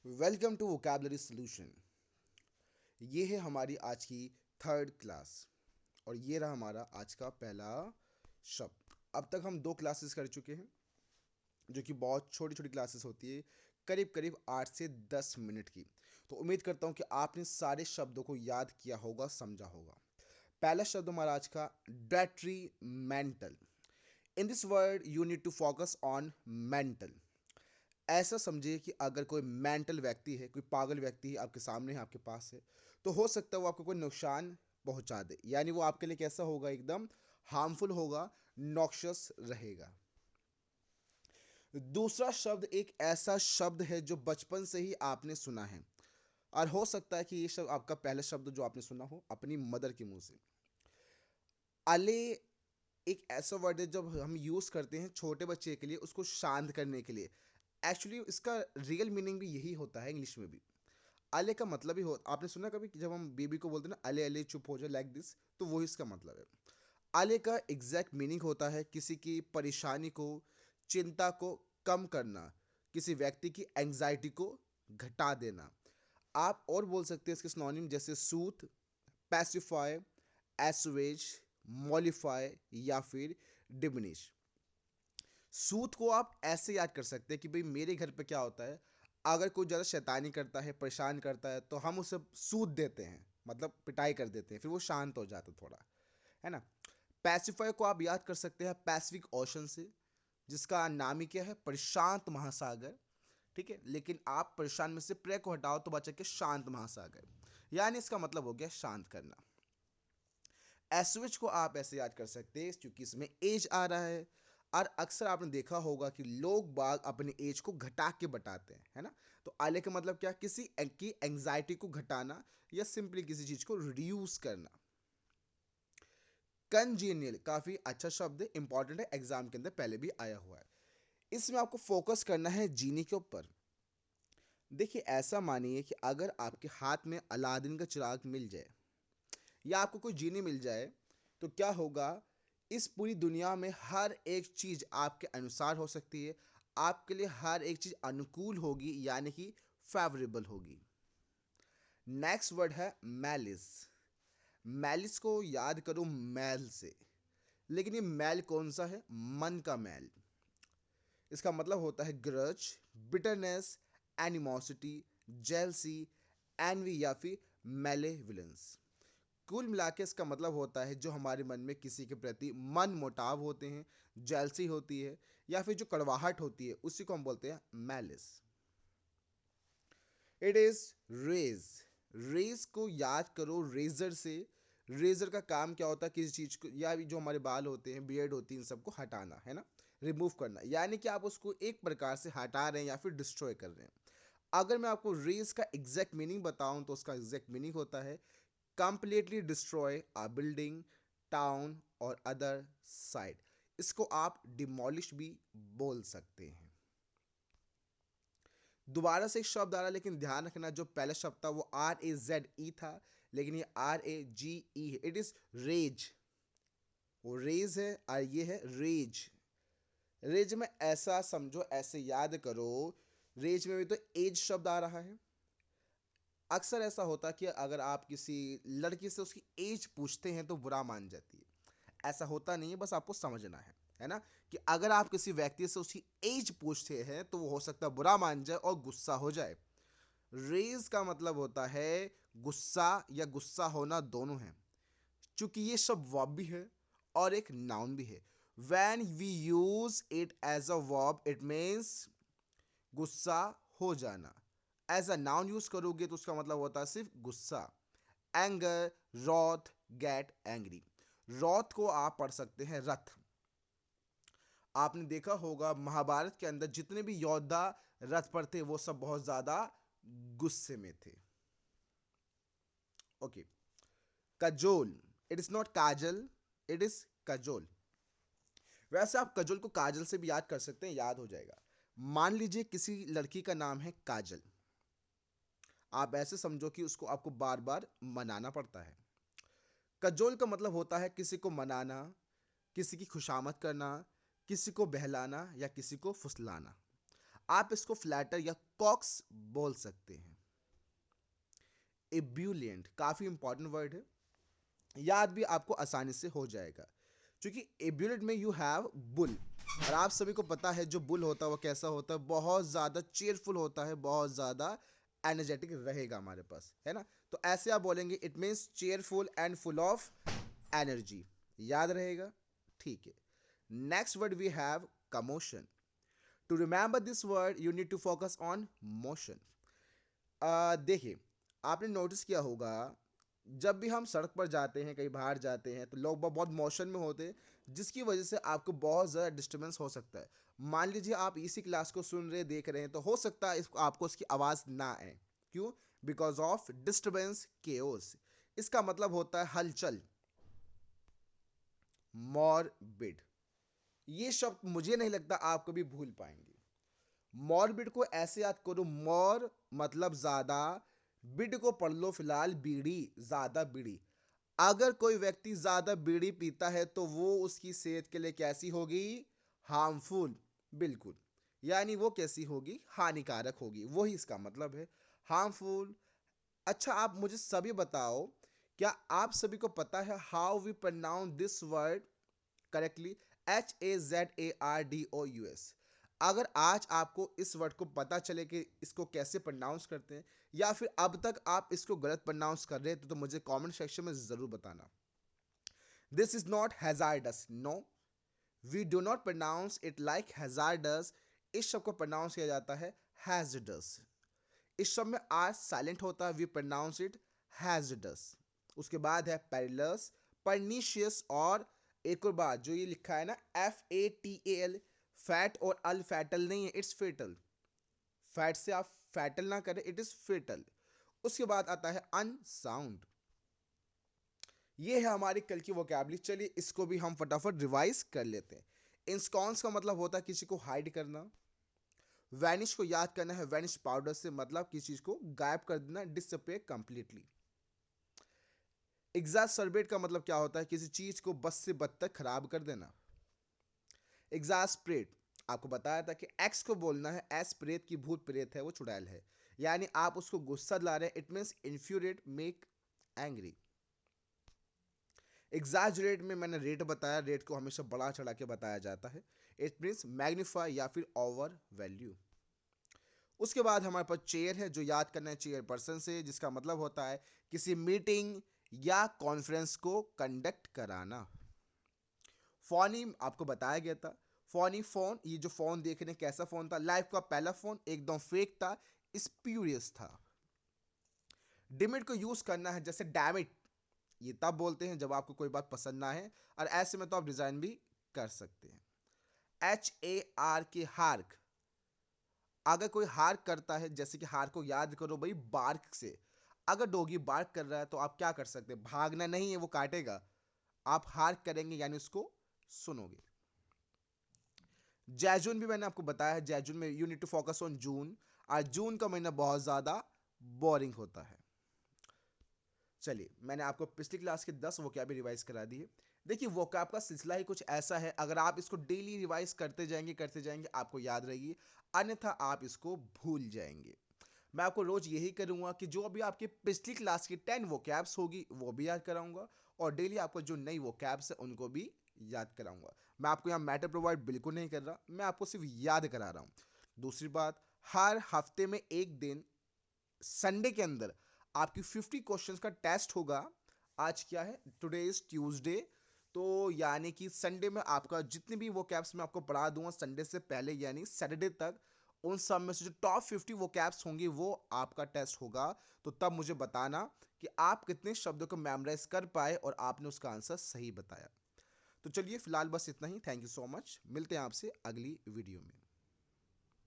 Welcome to vocabulary solution. ये है हमारी आज की थर्ड क्लास और ये रहा हमारा आज का पहला शब्द। अब तक हम दो क्लासेस कर चुके हैं जो कि बहुत छोटी छोटी क्लासेस होती है, करीब करीब 8 से 10 मिनट की। तो उम्मीद करता हूँ कि आपने सारे शब्दों को याद किया होगा, समझा होगा। पहला शब्द हमारा आज का detrimental. In this word you need to focus on mental. ऐसा समझिए कि अगर कोई मेंटल व्यक्ति है, कोई पागल व्यक्ति है आपके सामने है, आपके पास है, तो हो सकता है वो आपको कोई नुकसान पहुंचा दे। यानी वो आपके लिए कैसा होगा, एकदम हार्मफुल होगा, नॉक्शस रहेगा। दूसरा शब्द एक ऐसा शब्द है जो बचपन से ही आपने सुना है और हो सकता है कि ये शब्द आपका पहला शब्द जो आपने सुना हो अपनी मदर के मुंह से। अले एक ऐसा वर्ड है जब हम यूज करते हैं छोटे बच्चे के लिए, उसको शांत करने के लिए। एक्चुअली इसका रियल मीनिंग भी यही होता है इंग्लिश में भी। अले का मतलब ही हो, आपने सुना कभी कि जब हम बेबी को बोलते हैं ना, अले अले चुप हो जाए, लाइक दिस, तो वो इसका मतलब है। अले का एग्जैक्ट मीनिंग होता है किसी की परेशानी को, चिंता को कम करना, किसी व्यक्ति की एंग्जाइटी को घटा देना। आप और बोल सकते हैं इसके सिनोनिम जैसे सूथ, पैसिफाई, एसुएज, मॉलिफाई या फिर डिमिनिश। सूद को आप ऐसे याद कर सकते हैं कि भाई मेरे घर पे क्या होता है, अगर कोई ज़्यादा शैतानी करता है, परेशान करता है, तो हम उसे सूद देते हैं, मतलब पिटाई कर देते हैं, फिर वो शांत हो जाता है थोड़ा, है ना। पैसिफायर को आप याद कर सकते हैं पैसिफिक ओशन से, जिसका नाम ही क्या है, प्रशांत महासागर। ठीक है, लेकिन आप परेशान में से प्रे को हटाओ तो बचा के शांत महासागर, यानी इसका मतलब हो गया शांत करना। एसविच को आप ऐसे याद कर सकते हैं क्योंकि इसमें एज आ रहा है, और अक्सर आपने देखा होगा कि लोग बाग अपने एज को घटा के बताते हैं, है ना। तो आले का मतलब क्या, किसी की एंजाइटी को घटाना या सिंपली किसी चीज को रिड्यूस करना। कंजीनियल काफी अच्छा शब्द है, इंपॉर्टेंट है, एग्जाम के अंदर पहले भी आया हुआ है। इसमें आपको फोकस करना है जीनी के ऊपर। देखिए, ऐसा मानिए कि अगर आपके हाथ में अलादीन का चिराग मिल जाए या आपको कोई जीनी मिल जाए, तो क्या होगा, इस पूरी दुनिया में हर एक चीज आपके अनुसार हो सकती है, आपके लिए हर एक चीज अनुकूल होगी, यानी कि फेवरेबल होगी। नेक्स्ट वर्ड है मैलिस। मैलिस को याद करो मैल से, लेकिन ये मैल कौन सा है, मन का मैल। इसका मतलब होता है grudge, bitterness, animosity, jealousy, envy या फिर मेलेविलेंस। कुल मिला के इसका मतलब होता है जो हमारे मन में किसी के प्रति मन मोटाव होते हैं, जेलसी होती है या फिर जो कड़वाहट होती है, उसी को हम बोलते हैं malice. It is rage. Rage को याद करो रेजर से। रेजर का काम क्या होता है, किसी चीज को या जो हमारे बाल होते हैं, बियर्ड होती है, इन सबको हटाना, है ना, रिमूव करना, यानी कि आप उसको एक प्रकार से हटा रहे हैं या फिर डिस्ट्रॉय कर रहे हैं। अगर मैं आपको रेज का एग्जैक्ट मीनिंग बताऊं तो उसका एग्जैक्ट मीनिंग होता है completely destroy a building, town और other site। इसको आप डिमोलिश भी बोल सकते हैं। दोबारा से एक शब्द आ रहा है, लेकिन ध्यान रखना जो पहला शब्द था वो RAZE था, लेकिन ये RAGE है। It is rage. वो रेज है और ये है रेज। रेज में ऐसा समझो, ऐसे याद करो, रेज में भी तो एज शब्द आ रहा है। अक्सर ऐसा होता है कि अगर आप किसी लड़की से उसकी एज पूछते हैं तो बुरा मान जाती है। ऐसा होता नहीं है, बस आपको समझना है ना, कि अगर आप किसी व्यक्ति से उसकी एज पूछते हैं तो वो हो सकता है बुरा मान जाए और गुस्सा हो जाए। रेज का मतलब होता है गुस्सा या गुस्सा होना, दोनों है। चूंकि ये शब्द वर्ब भी है और एक नाउन भी है। When we use it as a verb it means गुस्सा हो जाना। एज अ नाउन यूज करोगे तो उसका मतलब होता है सिर्फ गुस्सा। Anger, wrath, get angry. Wrath को आप पढ़ सकते हैं रथ। आपने देखा होगा महाभारत के अंदर जितने भी योद्धा रथ पर थे वो सब बहुत ज्यादा गुस्से में थे। Okay. Cajole. It is not Kajal, it is cajole. वैसे आप कजोल को काजल से भी याद कर सकते हैं, याद हो जाएगा। मान लीजिए किसी लड़की का नाम है काजल, आप ऐसे समझो कि उसको आपको बार बार मनाना पड़ता है। कजोल का मतलब होता है किसी को मनाना, किसी की खुशामद करना, किसी को बहलाना या किसी को फुसलाना। आप इसको फ्लैटर या कॉक्स बोल सकते हैं। एब्यूलेंट काफी इंपॉर्टेंट वर्ड है, याद भी आपको आसानी से हो जाएगा, क्योंकि एब्यूलेंट में यू हैव बुल, और आप सभी को पता है जो बुल होता है वो कैसा होता है, बहुत ज्यादा चेयरफुल होता है, बहुत ज्यादा एनर्जेटिक रहेगा हमारे पास, है ना। तो ऐसे आप बोलेंगे it means cheerful and full of energy, याद रहेगा, ठीक है। Next word we have commotion. To remember this word you need to focus on motion. देखिए, आपने नोटिस किया होगा जब भी हम सड़क पर जाते हैं, कहीं बाहर जाते हैं, तो लोग बहुत मोशन में होते हैं, जिसकी वजह से आपको बहुत ज़्यादा डिस्टर्बेंस हो सकता है। मान लीजिए आप इसी क्लास को सुन रहे देख रहे हैं, तो हो सकता है आपको उसकी आवाज़ ना आए। क्यों? Because of disturbance, chaos. इसका मतलब होता है हलचल, मॉर्बिड। ये शब्द मुझे नहीं लगता आप कभी भूल पाएंगे। मॉर्बिड को ऐसे याद करो, मॉर मतलब ज्यादा, बिड को पढ़ लो फिलहाल बीड़ी, ज्यादा बीड़ी। अगर कोई व्यक्ति ज्यादा बीड़ी पीता है तो वो उसकी सेहत के लिए कैसी होगी? हार्मफुल, बिल्कुल। यानी वो कैसी होगी? हानिकारक होगी, वही इसका मतलब है, हार्मफुल। अच्छा, आप मुझे सभी बताओ, क्या आप सभी को पता है how we pronounce this word correctly? HAZARDOUS। अगर आज आपको इस वर्ड को पता चले कि इसको कैसे प्रोनाउंस करते हैं, या फिर अब तक आप इसको गलत प्रोनाउंस कर रहे हैं, तो मुझे कमेंट सेक्शन में जरूर बताना। This is not hazardous, no, we do not pronounce it like hazardous. इस शब्द को प्रोनाउंस किया जाता है हैजडस। इस शब्द में आर साइलेंट होता है, वी प्रोनाउंस इट हैजडस। उसके बाद है पेरिलस, परनीशियस, और एक और बात जो ये लिखा है ना, FATAL, फैट और अल फैटल नहीं है, इट्स फेटल। फैट से आप फैटल ना करें, इट इज फेटल। उसके बाद आता है अनसाउंड। ये है हमारी कल की वोकैबुलरी। चलिए इसको भी हम फटाफट रिवाइज कर लेते हैं। इंस्कॉन्स का मतलब होता है किसी को हाइड करना। वैनिश को याद करना है, वैनिश पाउडर से मतलब किसी चीज को गायब कर देना, डिसअपियर कंप्लीटली। एग्जास्परेट का मतलब क्या होता है? किसी चीज को बस से बद तक खराब कर देना। एग्जास्परेट, आपको बताया था कि एक्स को बोलना है एस, प्रेत की भूत प्रेत है, वो चुड़ैल है, यानी आप उसको गुस्सा दिला रहे हैं, it means infuriate, make angry. Exaggerate में मैंने रेट बताया, रेट को हमेशा बढ़ा चढ़ा के बताया जाता है, इट मींस मैग्नीफाई या फिर ओवर वैल्यू। उसके बाद हमारे पास चेयर है, जो याद करना है चेयर पर्सन से, जिसका मतलब होता है किसी मीटिंग या कॉन्फ्रेंस को कंडक्ट कराना। फोनी आपको बताया गया था, फोनी फोन, ये जो फोन देख रहे हैं कैसा फोन था? लाइफ का पहला फोन, एकदम फेक था, स्प्यूरियस था। डिमिट को यूज करना है, जैसे डैमिट, ये तब बोलते हैं जब आपको कोई बात पसंद ना है, और ऐसे में तो आप डिजाइन भी कर सकते हैं। HAR के हार्क, अगर कोई हार्क करता है, जैसे कि हार को याद करो भाई बार्क से, अगर डोगी बार्क कर रहा है तो आप क्या कर सकते हैं? भागना नहीं है, वो काटेगा, आप हार्क करेंगे यानी उसको सुनोगे। जैजून भी मैंने आपको बताया, जैजून में you need to focus on June, और जून का महीना बहुत ज्यादा बोरिंग होता है। चलिए, मैंने आपको पिछली क्लास के 10 वोकैब रिवाइज करा दिए। देखिए, वोकैब का सिलसिला ही कुछ ऐसा है, अगर आप इसको डेली रिवाइज करते जाएंगे आपको याद रहेगी, अन्यथा आप इसको भूल जाएंगे। मैं आपको रोज यही करूंगा कि जो भी आपकी पिछली क्लास की 10 वोकैब्स होगी वो भी याद कराऊंगा, और डेली आपको जो नई वोकैब्स है उनको भी याद कराऊंगा। मैं आपको यहाँ मैटर प्रोवाइड बिल्कुल नहीं कर रहा, मैं आपको सिर्फ याद करा रहा हूँ। दूसरी बात, हर हफ्ते में एक दिन संडे के अंदर आपकी 50 क्वेश्चंस का टेस्ट होगा। आज क्या है? Today is Tuesday. तो यानी कि संडे में आपका जितने भी वो कैप्स मैं आपको पढ़ा दूंगा संडे से पहले यानी सैटरडे तक, उन सब में से जो टॉप 50 वो कैप्स होंगी वो आपका टेस्ट होगा। तो तब मुझे बताना कि आप कितने शब्दों को मेमोराइज कर पाए और आपने उसका आंसर सही बताया। तो चलिए फिलहाल बस इतना ही। थैंक यू सो मच, मिलते हैं आपसे अगली वीडियो में।